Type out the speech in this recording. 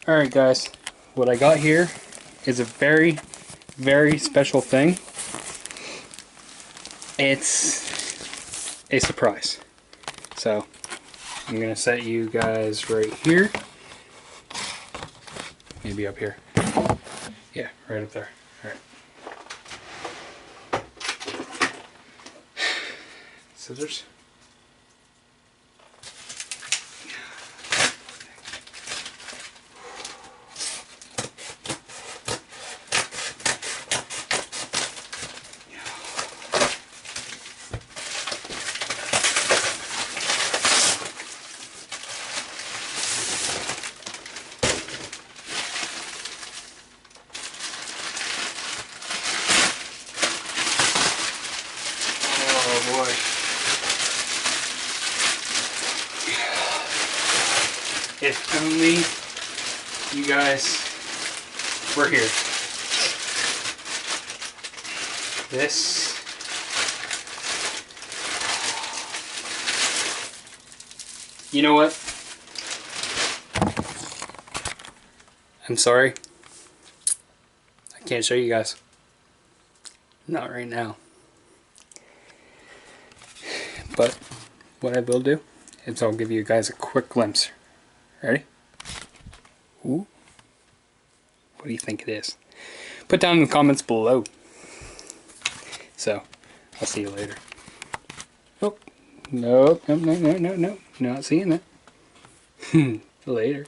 Alright guys, what I got here is a very, very special thing. It's a surprise. So, I'm going to set you guys right here. Maybe up here. Yeah, right up there. Alright. Scissors. Oh boy. If only you guys were here. This you know what? I'm sorry. I can't show you guys. Not right now. But what I will do is I'll give you guys a quick glimpse. Ready? Ooh. What do you think it is? Put down in the comments below. So, I'll see you later. Oh, nope, no, not seeing that. Later.